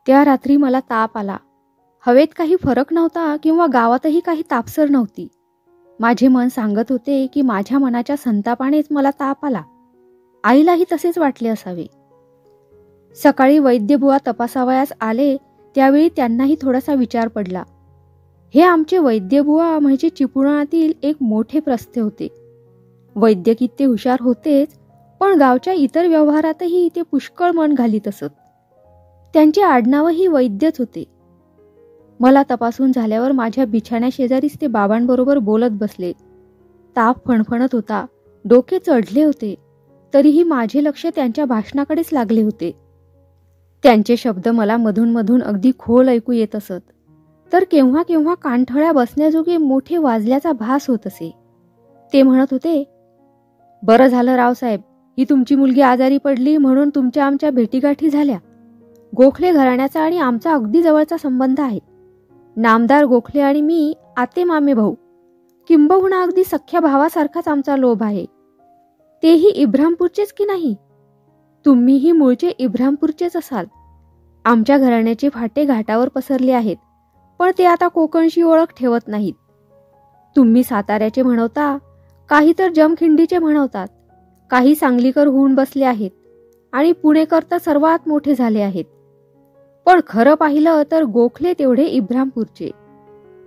त्या रात्री मला ताप आला. हवेत काही फरक नव्हता किंवा गावातही काही तापसर नव्हती. माझे मन सांगत होते की माझ्या मनाच्या संतापानेच मला ताप आला. आईलाही तसेच वाटले असावे. सकाळी वैद्यबुवा तपासावयास आले त्यावेळी त्यांनाही थोडासा विचार पडला. हे आमचे वैद्यबुवा म्हणजे चिपळुणातील एक मोठे प्रस्थे होते. वैद्यकीत ते हुशार होतेच, पण गावच्या इतर व्यवहारातही ते पुष्कळ मन घालीत असत. त्यांचे आडनावही वैद्यच होते. मला तपासून झाल्यावर माझ्या बिछाण्या शेजारीच ते बाबांबरोबर बोलत बसले. ताप फणफणत होता, डोके चढले होते, तरीही माझे लक्ष त्यांच्या भाषणाकडेच लागले होते. त्यांचे शब्द मला मधून मधून अगदी खोल ऐकू येत असत, तर केव्हा केव्हा कानठळ्या बसण्याजोगे मोठे वाजल्याचा भास होत असे. ते म्हणत होते, बरं झालं रावसाहेब, ही तुमची मुलगी आजारी पडली म्हणून तुमच्या आमच्या भेटीगाठी झाल्या. गोखले घराण्याचा आणि आमचा अगदी जवळचा संबंध आहे. नामदार गोखले आणि मी आते मामे भाऊ, किंबहुना अगदी सख्या भावासारखाच आमचा लोभ आहे. तेही इब्रामपूरचेच की नाही? तुम्हीही मूळचे इब्रामपूरचेच असाल. आमच्या घराण्याचे फाटे घाटावर पसरले आहेत, पण ते आता कोकणशी ओळख ठेवत नाहीत. तुम्ही साताऱ्याचे म्हणवता, काही तर जमखिंडीचे म्हणवतात, काही सांगलीकर होऊन बसले आहेत आणि पुणेकर तर सर्वात मोठे झाले आहेत. पण खरं पाहिलं तर गोखले तेवढे इब्रामपूरचे.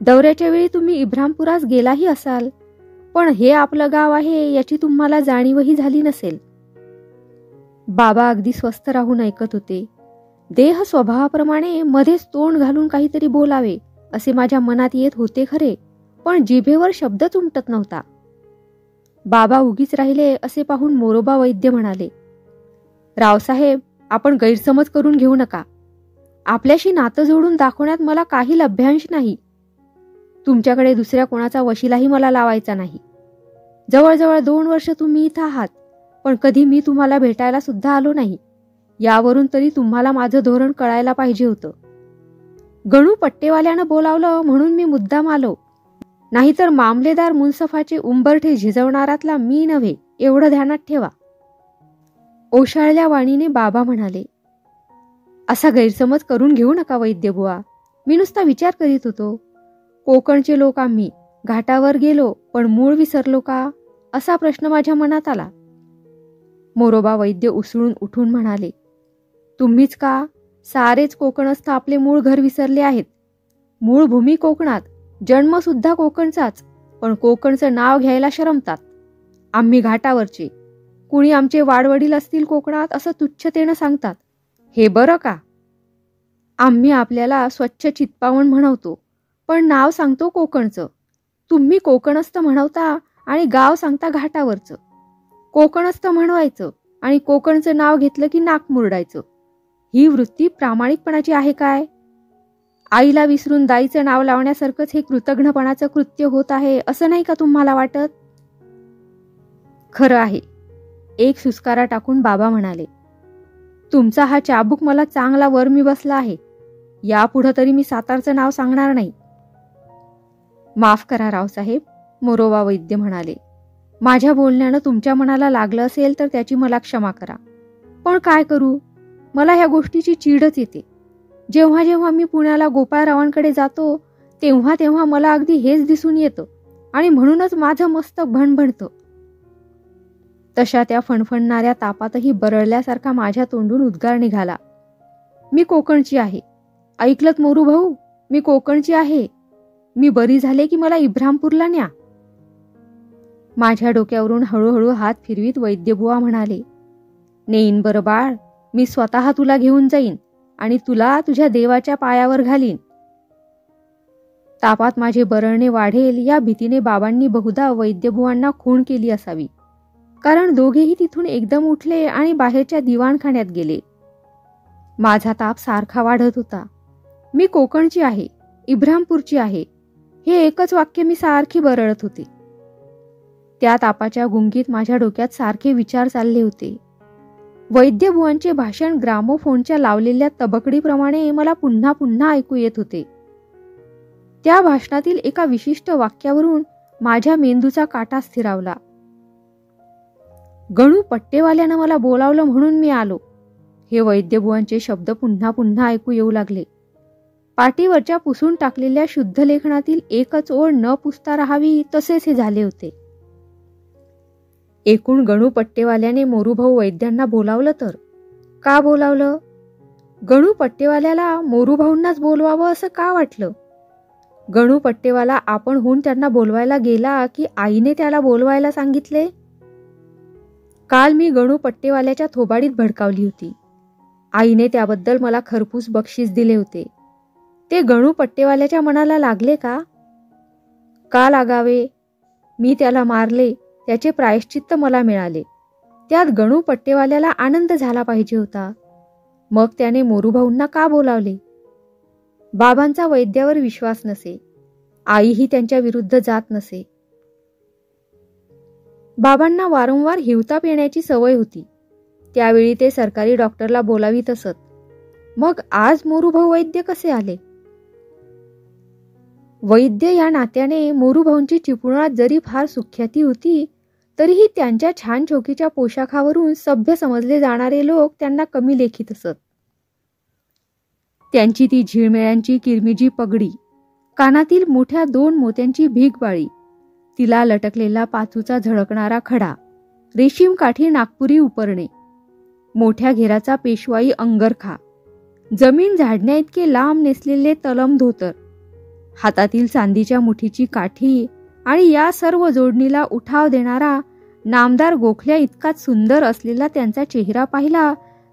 दौऱ्याच्या वेळी तुम्ही इब्रामपुरास गेलाही असाल, पण हे आपलं गाव आहे याची तुम्हाला जाणीवही झाली नसेल. बाबा अगदी स्वस्थ राहून ऐकत होते. देह स्वभावाप्रमाणे मध्येच तोंड घालून काहीतरी बोलावे असे माझ्या मनात येत होते खरे, पण जिभेवर शब्दच उमटत नव्हता. बाबा उगीच राहिले असे पाहून मोरोबा वैद्य म्हणाले, रावसाहेब, आपण गैरसमज करून घेऊ नका. आपल्याशी नातं जोडून दाखवण्यात मला काही लभ्यांश नाही. तुमच्याकडे दुसऱ्या कोणाचा वशिलाही मला लावायचा नाही. जवळजवळ 2 वर्ष तुम्ही इथं आहात, पण कधी मी तुम्हाला भेटायला सुद्धा आलो नाही. यावरून तरी तुम्हाला माझं धोरण कळायला पाहिजे होतं. गणू पट्टेवाल्यानं बोलावलं म्हणून मी मुद्दाम आलो, नाहीतर मामलेदार मुन्सफाचे उंबरठे झिजवणारातला मी नव्हे, एवढं ध्यानात ठेवा. ओशाळल्या वाणीने बाबा म्हणाले, असा गैरसमज करून घेऊ नका वैद्यबुवा. मी नुसता विचार करीत होतो. कोकणचे लोक आम्ही, घाटावर गेलो पण मूळ विसरलो का, असा प्रश्न माझ्या मनात आला. मोरोबा वैद्य उसळून उठून म्हणाले, तुम्हीच का, सारेच कोकणस्थ आपले मूळ घर विसरले आहेत. मूळ भूमी कोकणात, जन्म सुद्धा कोकणचाच, पण कोकणचं नाव घ्यायला शरमतात. आम्ही घाटावरचे, कुणी आमचे वाडवडील असतील कोकणात असं तुच्छतेनं सांगतात. हे बरं का? आम्ही आपल्याला स्वच्छ चित्पावण म्हणवतो, पण नाव सांगतो कोकणचं. तुम्ही कोकणस्थ म्हणवता आणि गाव सांगता घाटावरचं. कोकणस्थ म्हणवायचं आणि कोकणचं नाव घेतलं की नाक मुरडायचं. ही वृत्ती प्रामाणिकपणाची आहे काय? आईला विसरून दाईचं नाव लावण्यासारखंच हे कृतघ्नपणाचं कृत्य होत आहे असं नाही का तुम्हाला वाटत? खरं आहे, एक सुस्कारा टाकून बाबा म्हणाले, तुमचा हा चाबूक मला चांगला वरमी बसला आहे. यापुढं तरी मी सातारचं नाव सांगणार नाही. माफ करा रावसाहेब, मोरोबा वैद्य म्हणाले, माझ्या बोलण्यानं तुमच्या मनाला लागलं असेल तर त्याची मला क्षमा करा. पण काय करू, मला ह्या गोष्टीची चीडच येते. जेव्हा जेव्हा मी पुण्याला गोपाळरावांकडे जातो तेव्हा तेव्हा मला अगदी हेच दिसून येतं आणि म्हणूनच माझं मस्तक भणभणतं. तशा त्या फणफणणाऱ्या तापातही बरळल्यासारखा माझ्या तोंडून उद्गार निघाला, मी कोकणची आहे. ऐकलत मोरू भाऊ, मी कोकणची आहे. मी बरी झाले की मला इब्रामपूरला न्या. माझ्या डोक्यावरून हळूहळू हात फिरवीत वैद्यबुवा म्हणाले, नेईन बरं बाळ, मी स्वतः तुला घेऊन जाईन आणि तुला तुझ्या देवाच्या पायावर घालीन. तापात माझे बरळणे वाढेल या भीतीने बाबांनी बहुधा वैद्यबुवांना खूण केली असावी, कारण दोघेही तिथून एकदम उठले आणि बाहेरच्या दिवाणखान्यात गेले. माझा ताप सारखा वाढत होता. मी कोकणची आहे, इब्रामपूरची आहे, हे एकच वाक्य मी सारखी बरळत होते. त्या तापाच्या गुंगीत माझ्या डोक्यात सारखे विचार चालले होते. वैद्यबुवांचे भाषण ग्रामोफोनच्या लावलेल्या तबकडीप्रमाणे मला पुन्हा पुन्हा ऐकू येत होते. त्या भाषणातील एका विशिष्ट वाक्यावरून माझ्या मेंदूचा काटा स्थिरावला. गणू पट्टेवाल्यानं मला बोलावलं म्हणून मी आलो, हे वैद्यबुवांचे शब्द पुन्हा पुन्हा ऐकू येऊ लागले. पाटीवरच्या पुसून टाकलेल्या शुद्ध लेखनातील एकच ओळ न पुसता राहावी तसेच हे झाले होते. एकूण गणू पट्टेवाल्याने मोरूभाऊ वैद्यांना बोलावलं तर का बोलावलं? गणू पट्टेवाल्याला मोरूभाऊंनाच बोलवावं असं का वाटलं? गणू पट्टेवाला आपणहून त्यांना बोलवायला गेला की आईने त्याला बोलवायला सांगितले? काल मी गणू पट्टेवाल्याच्या थोबाडीत भडकावली होती. आईने त्याबद्दल मला खरपूस बक्षीस दिले होते. ते गणू पट्टेवाल्याच्या मनाला लागले का? का लागावे? मी त्याला मारले, त्याचे प्रायश्चित्त मला मिळाले. त्यात गणू पट्टेवाल्याला आनंद झाला पाहिजे होता. मग त्याने मोरूभाऊंना का बोलावले? बाबांचा वैद्यावर विश्वास नसे, आईही त्यांच्या विरुद्ध जात नसे. बाबांना वारंवार हिवताप येण्याची सवय होती. त्यावेळी ते सरकारी डॉक्टरला बोलावीत असत. मग आज मोरूभाऊ वैद्य कसे आले? वैद्य या नात्याने मोरूभाऊंची चिपळुणात जरी फार सुख्याती होती, तरीही त्यांच्या छान चोखीच्या पोशाखावरून सभ्य समजले जाणारे लोक त्यांना कमी लेखीत असत. त्यांची ती झिळमेळ्यांची किरमिजी पगडी, कानातील मोठ्या 2 मोत्यांची भीकबाळी, तिला लटकलेला पाचूचा झळकणारा खडा, रेशीम काठी नागपुरी उपरणे, मोठ्या घेराचा पेशवाई अंगरखा, जमीन झाडण्या इतके लांब नेसलेले तलम धोतर, हातातील चांदीच्या मुठीची काठी आणि या सर्व जोडणीला उठाव देणारा नामदार गोखल्या इतकाच सुंदर असलेला त्यांचा चेहरा पाहिला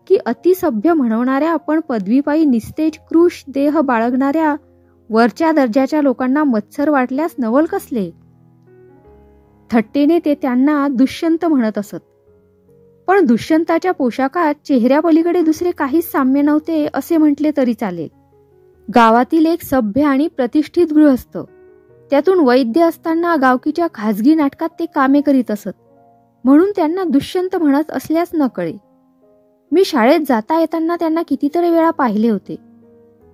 की अतिसभ्य म्हणवणाऱ्या पण पदवीपायी निस्तेज कृश देह बाळगणाऱ्या वरच्या दर्जाच्या लोकांना मत्सर वाटल्यास नवल कसले. थट्टेने ते त्यांना दुष्यंत म्हणत असत. पण दुष्यंताच्या पोशाखात चेहऱ्यापलीकडे दुसरे काहीच साम्य नव्हते असे म्हटले तरी चालेल. गावातील एक सभ्य आणि प्रतिष्ठित गृहस्थ, त्यातून वैद्य असताना गावकीच्या खाजगी नाटकात ते कामे करीत असत, म्हणून त्यांना दुष्यंत म्हणत असल्यास न कळे. मी शाळेत जाता येताना त्यांना कितीतरी वेळा पाहिले होते,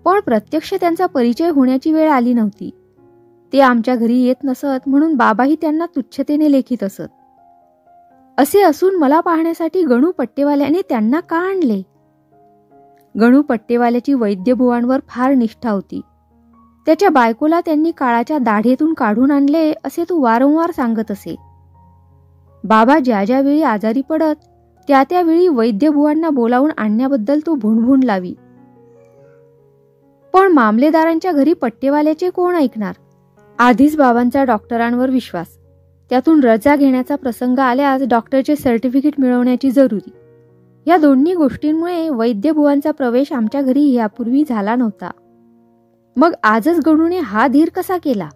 पण प्रत्यक्ष त्यांचा परिचय होण्याची वेळ आली नव्हती. ते आमच्या घरी येत नसत, म्हणून बाबाही त्यांना तुच्छतेने लेखीत असत. असे असून मला पाहण्यासाठी गणू पट्टेवाल्याने त्यांना का आणले? गणू पट्टेवाल्याची वैद्यबुवांवर फार निष्ठा होती. त्याच्या बायकोला त्यांनी काळाच्या दाढेतून काढून आणले असे तो वारंवार सांगत असे. बाबा ज्या ज्या वेळी आजारी पडत त्या त्यावेळी वैद्यबुवांना बोलावून आणण्याबद्दल तो भुणभुण लावी. पण मामलेदारांच्या घरी पट्टेवाल्याचे कोण ऐकणार? आधीच बाबांचा डॉक्टरांवर विश्वास, त्यातून रजा घेण्याचा प्रसंग आल्यास डॉक्टरचे सर्टिफिकेट मिळवण्याची जरुरी, या दोन्ही गोष्टींमुळे वैद्यबुवांचा प्रवेश आमच्या घरी यापूर्वी झाला नव्हता. मग आजच गणूने हा धीर कसा केला?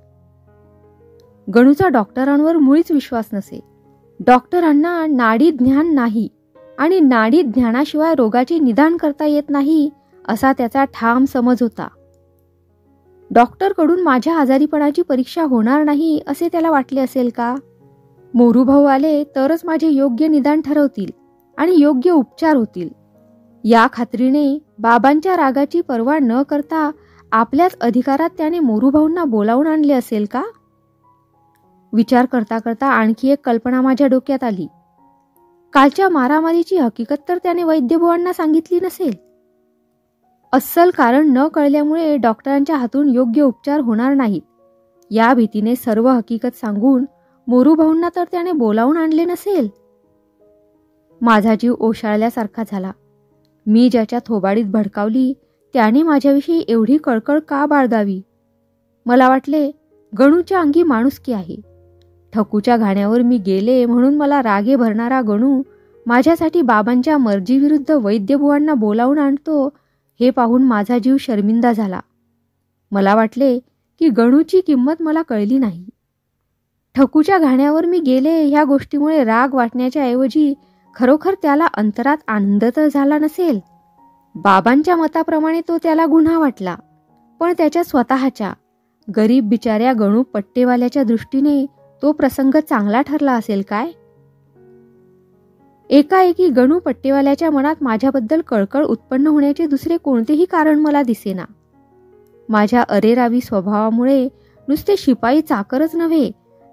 गणूचा डॉक्टरांवर मुळीच विश्वास नसे. डॉक्टरांना नाडी ज्ञान नाही आणि नाडी ज्ञानाशिवाय रोगाचे निदान करता येत नाही असा त्याचा ठाम समज होता. डॉक्टरकडून माझ्या आजारीपणाची परीक्षा होणार नाही असे त्याला वाटले असेल का? मोरूभाऊ आले तरच माझे योग्य निदान ठरवतील आणि योग्य उपचार होतील, या खात्रीने बाबांच्या रागाची पर्वा न करता आपल्याच अधिकारात त्याने मोरूभाऊंना बोलावून आणले असेल का? विचार करता करता आणखी एक कल्पना माझ्या डोक्यात आली. कालच्या मारामारीची हकीकत तर त्याने वैद्यबुवांना सांगितली नसेल. अस्सल कारण न कळल्यामुळे डॉक्टरांच्या हातून योग्य उपचार होणार नाहीत या भीतीने सर्व हकीकत सांगून मोरूभाऊंना तर त्याने बोलावून आणले नसेल. माझा जीव ओशाळल्यासारखा झाला. मी ज्याच्या थोबाडीत भडकावली त्याने माझ्याविषयी एवढी कळकळ का बाळगावी? मला वाटले गणूच्या अंगी माणुसकी आहे. ठकूच्या घाण्यावर मी गेले म्हणून मला रागे भरणारा गणू माझ्यासाठी बाबांच्या मर्जीविरुद्ध वैद्यबुवांना बोलावून आणतो हे पाहून माझा जीव शर्मिंदा झाला. मला वाटले की गणूची किंमत मला कळली नाही. ठकूच्या घाण्यावर मी गेले ह्या गोष्टीमुळे राग वाटण्याच्या ऐवजी खरोखर त्याला अंतरात आनंद तर झाला नसेल. बाबांच्या मताप्रमाणे तो त्याला गुन्हा वाटला, पण त्याच्या स्वतःच्या गरीब बिचाऱ्या गणू पट्टेवाल्याच्या दृष्टीने तो प्रसंग चांगला ठरला असेल काय? एकाएकी गणू पट्टेवाल्याच्या मनात माझ्याबद्दल कळकळ उत्पन्न होण्याचे दुसरे कोणतेही कारण मला दिसेना. माझ्या अरेरावी स्वभावामुळे नुसते शिपाई चाकरच नव्हे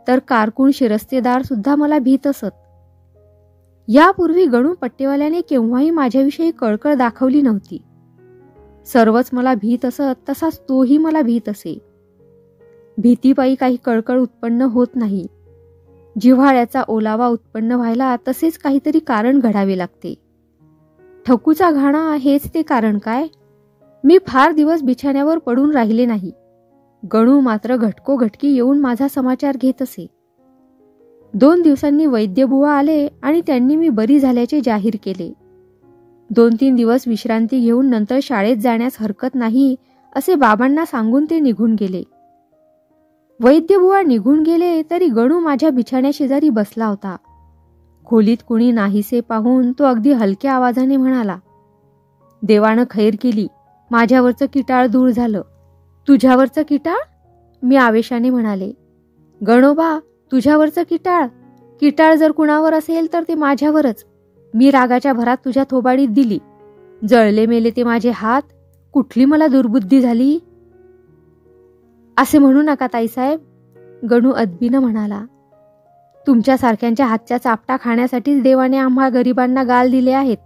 तर कारकून शिरस्तेदार सुद्धा मला भीत असत. यापूर्वी गणू पट्टेवाल्याने केव्हाही माझ्याविषयी कळकळ दाखवली नव्हती. सर्वच मला भीत असत, तसाच तोही मला भीत असे. भीतीपायी काही कळकळ उत्पन्न होत नाही. जिव्हाळ्याचा ओलावा उत्पन्न व्हायला तसेच काहीतरी कारण घडावे लागते. ठकूचा घाणा हेच ते कारण काय? मी फार दिवस बिछाण्यावर पडून राहिले नाही. गणू मात्र घटकोघटकी येऊन माझा समाचार घेत असे. 2 दिवसांनी वैद्यबुवा आले आणि त्यांनी मी बरी झाल्याचे जाहीर केले. 2-3 दिवस विश्रांती घेऊन नंतर शाळेत जाण्यास हरकत नाही असे बाबांना सांगून ते निघून गेले. वैद्यबुवा निघून गेले तरी गणू माझ्या बिछाण्याशेजारी बसला होता. खोलीत कुणी नाहीसे पाहून तो अगदी हलक्या आवाजाने म्हणाला, "देवानं खैर केली, माझ्यावरचं किटाळ दूर झालं." "तुझ्यावरचं किटाळ?" मी आवेशाने म्हणाले. "गणोबा, तुझ्यावरचं किटाळ? किटाळ जर कुणावर असेल तर ते माझ्यावरच. मी रागाच्या भरात तुझ्या थोबाडीत दिली. जळले मेले ते माझे हात. कुठली मला दुर्बुद्धी झाली?" "असे म्हणू नका ताईसाहेब," गणू अदबीनं म्हणाला. "तुमच्यासारख्यांच्या हातच्या चापटा खाण्यासाठीच देवाने आम्हा गरिबांना गाल दिले आहेत.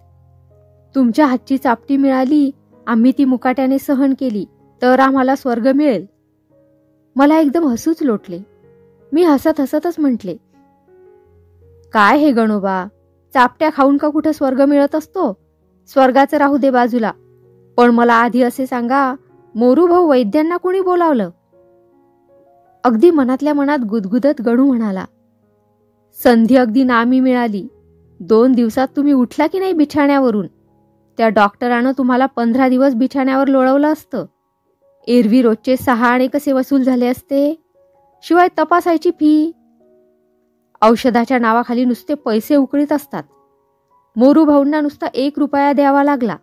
तुमच्या हातची चापटी मिळाली, आम्ही ती मुकाट्याने सहन केली, तर आम्हाला स्वर्ग मिळेल." मला एकदम हसूच लोटले. मी हसत हसतच म्हटले, "काय हे गणोबा, चापट्या खाऊन का कुठं स्वर्ग मिळत असतो? स्वर्गाचं राहू दे बाजूला. पण मला आधी असे सांगा, मोरू भाऊ वैद्यांना कोणी बोलावलं?" अगदी मनातल्या मनात गुदगुदत गणू म्हणाला, "संधी अगदी नामी मिळाली. 2 दिवसात तुम्ही उठला की नाही बिछाण्यावरून? त्या डॉक्टरानं तुम्हाला 15 दिवस बिछाण्यावर लोळवलं असतं. एरवी रोजचे 6 आणे कसे वसूल झाले असते? शिवाय तपासायची फी. औषधाच्या नावाखाली नुसते पैसे उकळीत असतात. मोरू भाऊंना नुसता 1 रुपया द्यावा लागला,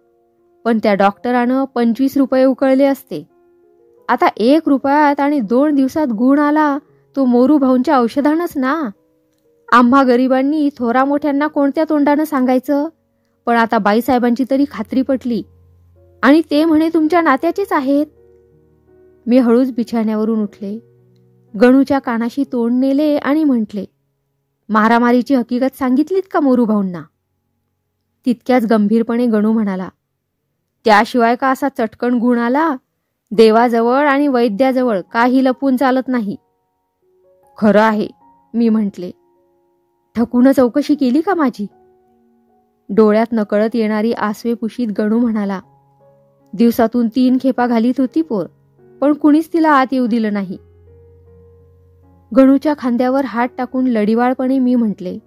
पण त्या डॉक्टरानं 25 रुपये उकळले असते. आता 1 रुपयात आणि 2 दिवसात गुण आला तो मोरू भाऊंच्या औषधानंच ना. आम्हा गरिबांनी थोरा मोठ्यांना कोणत्या तोंडानं सांगायचं? पण आता बाईसाहेबांची तरी खात्री पटली आणि ते म्हणे तुमच्या नात्याचेच आहेत." मी हळूच बिछाण्यावरून उठले. गणूच्या कानाशी तोंड नेले आणि म्हटले, "मारामारीची हकीकत सांगितलीत का मोरू भाऊंना?" तितक्याच गंभीरपणे गणू म्हणाला, "त्याशिवाय का असा चटकन गुण आला? देवाजवळ आणि वैद्याजवळ काही लपून चालत नाही." "खरं आहे," मी म्हटले. "ठकून चौकशी केली का माझी?" डोळ्यात नकळत येणारी आसवे पुशीत गणू म्हणाला, "दिवसातून 3 खेपा घालीत होती पोर, पण कुणीच तिला आत येऊ दिलं नाही." गणूच्या खांद्यावर हात टाकून लढिवाळपणे मी म्हटले,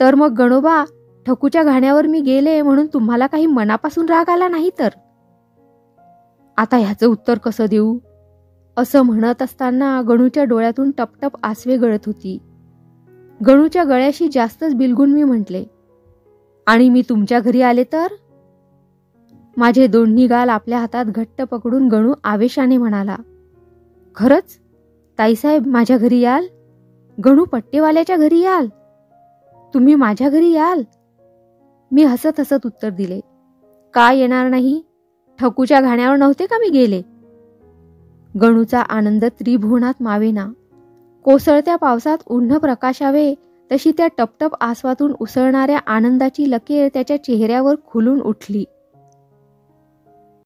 "तर मग गणोबा, ठकूच्या घाण्यावर मी गेले म्हणून तुम्हाला काही मनापासून राग आला नाही तर?" आता ह्याचं उत्तर कसं देऊ? असं म्हणत असताना गणूच्या डोळ्यातून टपटप आसवे गळत होती. गणूच्या गळ्याशी जास्तच बिलगून मी म्हटले, "आणि मी तुमच्या घरी आले तर?" माझे दोन्ही गाल आपल्या हातात घट्ट पकडून गणू आवेशाने म्हणाला, "खरंच ताईसाहेब, माझ्या घरी याल? गणू पट्टेवाल्याच्या घरी याल? तुम्ही माझ्या घरी याल?" मी हसत हसत उत्तर दिले, "का येणार नाही? ठकूच्या घाण्यावर नव्हते का मी गेले?" गणूचा आनंद त्रिभुवनात मावेना. कोसळत्या पावसात उन्ह प्रकाशावे तशी त्या टपटप आसवातून उसळणाऱ्या आनंदाची लकीर त्याच्या चेहऱ्यावर खुलून उठली.